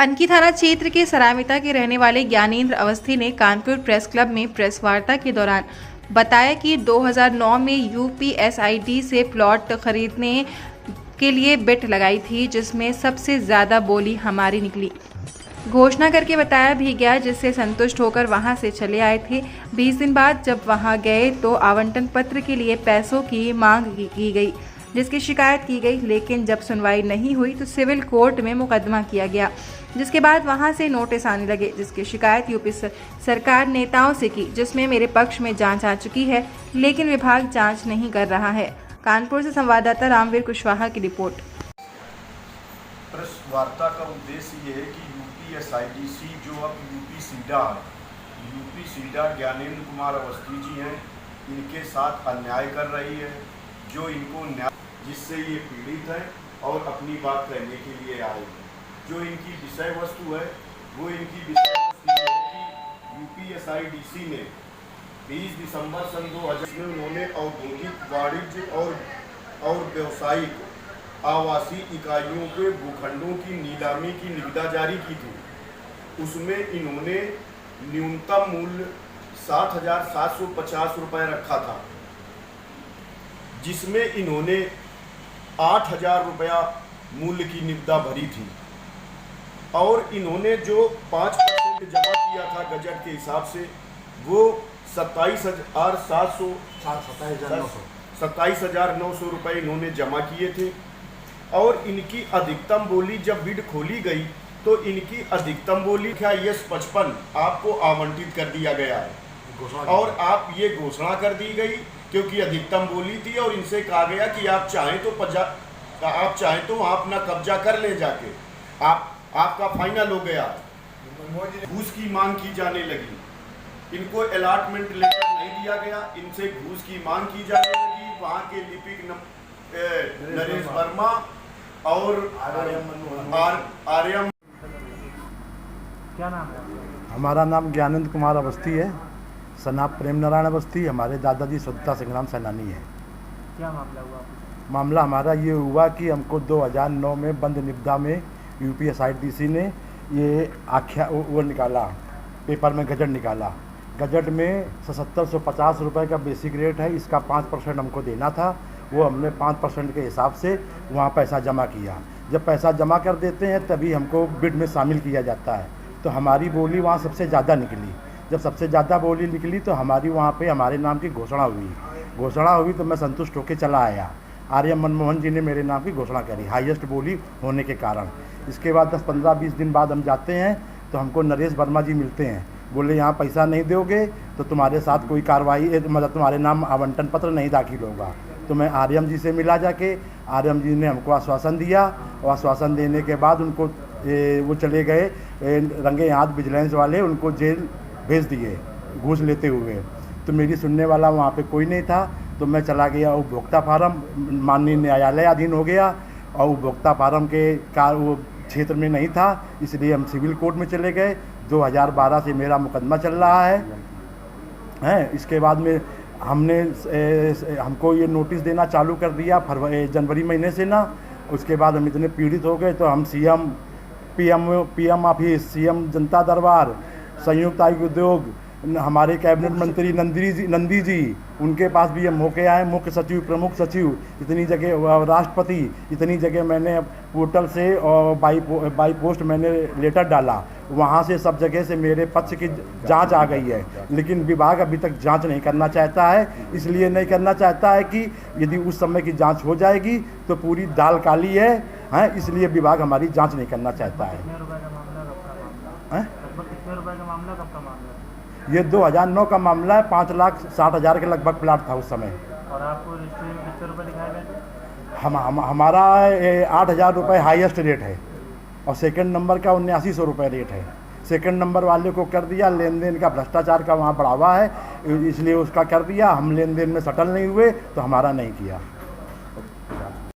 पनकी थाना क्षेत्र के सरामिता के रहने वाले ज्ञानेंद्र अवस्थी ने कानपुर प्रेस क्लब में प्रेस वार्ता के दौरान बताया कि 2009 में यूपीएसआईडी से प्लॉट खरीदने के लिए बिट लगाई थी, जिसमें सबसे ज़्यादा बोली हमारी निकली। घोषणा करके बताया भी गया, जिससे संतुष्ट होकर वहां से चले आए थे। 20 दिन बाद जब वहां गए तो आवंटन पत्र के लिए पैसों की मांग की गई, जिसकी शिकायत की गई, लेकिन जब सुनवाई नहीं हुई तो सिविल कोर्ट में मुकदमा किया गया, जिसके बाद वहां से नोटिस आने लगे, जिसकी शिकायत यूपी सरकार नेताओं से की, जिसमें मेरे पक्ष में जांच आ चुकी है, लेकिन विभाग जांच नहीं कर रहा है। कानपुर से संवाददाता रामवीर कुशवाहा की रिपोर्ट। प्रेस वार्ता का उद्देश्य ये है कि यूपीएसआईडीसी जो अब यूपी सीडा ज्ञानेंद्र कुमार अवस्थी जी हैं, इनके साथ अन्याय कर रही है, जो इनको न्याय जिससे ये पीड़ित है और अपनी बात कहने के लिए आए हैं। जो इनकी विषय वस्तु है वो इनकी विषय वस्तु है कि यूपीएसआईडीसी ने 20 दिसंबर सन 2000 में उन्होंने औद्योगिक, वाणिज्य और व्यवसायिक आवासीय इकाइयों के भूखंडों की नीलामी की निविदा जारी की थी। उसमें इन्होंने न्यूनतम मूल्य 60,750 रुपये रखा था, जिसमें इन्होंने 8,000 रुपया मूल्य की निविदा भरी थी और इन्होंने जो 5% जमा किया था गजट के हिसाब से वो 27,900 रुपये इन्होंने जमा किए थे। और इनकी अधिकतम बोली जब बिड खोली गई तो इनकी अधिकतम बोली क्या यस 55 आपको आवंटित कर दिया गया है और आप ये घोषणा कर दी गई क्योंकि अधिकतम बोली थी और इनसे कहा गया कि आप चाहें तो वहाँ अपना कब्जा कर ले जाके आपका फाइनल हो गया। घूस की मांग की जाने लगी, इनको अलॉटमेंट लेटर नहीं दिया गया, इनसे घूस की मांग की जाने लगी। वहाँ के लिपिक नरेश वर्मा और आर्यम। क्या नाम है? हमारा नाम ज्ञानेंद्र कुमार अवस्थी है, सनाब प्रेम नारायण अवस्थी। हमारे दादाजी स्वतंत्रता संग्राम सेनानी है। क्या मामला हुआ? मामला हमारा ये हुआ कि हमको 2009 में बंद निविदा में यूपीएसआईडीसी ने ये आख्या वो निकाला, पेपर में गजट निकाला। गजट में 7750 रुपये का बेसिक रेट है, इसका 5% हमको देना था। वो हमने 5% के हिसाब से वहाँ पैसा जमा किया। जब पैसा जमा कर देते हैं तभी हमको बिड में शामिल किया जाता है। तो हमारी बोली वहाँ सबसे ज़्यादा निकली। जब सबसे ज़्यादा बोली निकली तो हमारी वहाँ पे हमारे नाम की घोषणा हुई तो मैं संतुष्ट होकर चला आया। आर्य मनमोहन जी ने मेरे नाम की घोषणा करी हाईएस्ट बोली होने के कारण। इसके बाद 10-15-20 दिन बाद हम जाते हैं तो हमको नरेश वर्मा जी मिलते हैं। बोले यहाँ पैसा नहीं दोगे तो तुम्हारे साथ कोई कार्रवाई, मतलब तुम्हारे नाम आवंटन पत्र नहीं दाखिल होगा। तो मैं आर्यम जी से मिला जाके, आर्यम जी ने हमको आश्वासन दिया और आश्वासन देने के बाद उनको वो चले गए रंगे हाथ विजिलेंस वाले, उनको जेल भेज दिए घूस लेते हुए। तो मेरी सुनने वाला वहाँ पे कोई नहीं था। तो मैं चला गया उपभोक्ता फार्म, माननीय न्यायालय अधीन हो गया और उपभोक्ता फार्म के वो क्षेत्र में नहीं था, इसलिए हम सिविल कोर्ट में चले गए। 2012 से मेरा मुकदमा चल रहा है। इसके बाद में हमको ये नोटिस देना चालू कर दिया जनवरी महीने से ना। उसके बाद हम इतने पीड़ित हो गए तो हम पीएम ऑफिस, सीएम जनता दरबार, संयुक्त आयुक्त उद्योग, हमारे कैबिनेट मंत्री नंदी जी उनके पास भी हम होके आए, मुख्य सचिव, प्रमुख सचिव, इतनी जगह, राष्ट्रपति, इतनी जगह मैंने पोर्टल से और बाई पोस्ट मैंने लेटर डाला। वहाँ से सब जगह से मेरे पक्ष की जांच आ गई है, लेकिन विभाग अभी तक जांच नहीं करना चाहता है। इसलिए नहीं करना चाहता है कि यदि उस समय की जांच हो जाएगी तो पूरी दाल काली है, इसलिए विभाग हमारी जांच नहीं करना चाहता है। कितने रुपए का मामला, कब का मामला? ये 2009 का मामला है। 5,60,000 के लगभग प्लाट था उस समय। और आपको रजिस्ट्री में कितने रुपए दिखाए गए थे? हमारा 8,000 रुपये हाईएस्ट रेट है और सेकंड नंबर का 7900 रुपये रेट है। सेकंड नंबर वाले को कर दिया, लेन देन का भ्रष्टाचार का वहाँ बढ़ावा है, इसलिए उसका कर दिया। हम लेन देन में सटल नहीं हुए तो हमारा नहीं किया।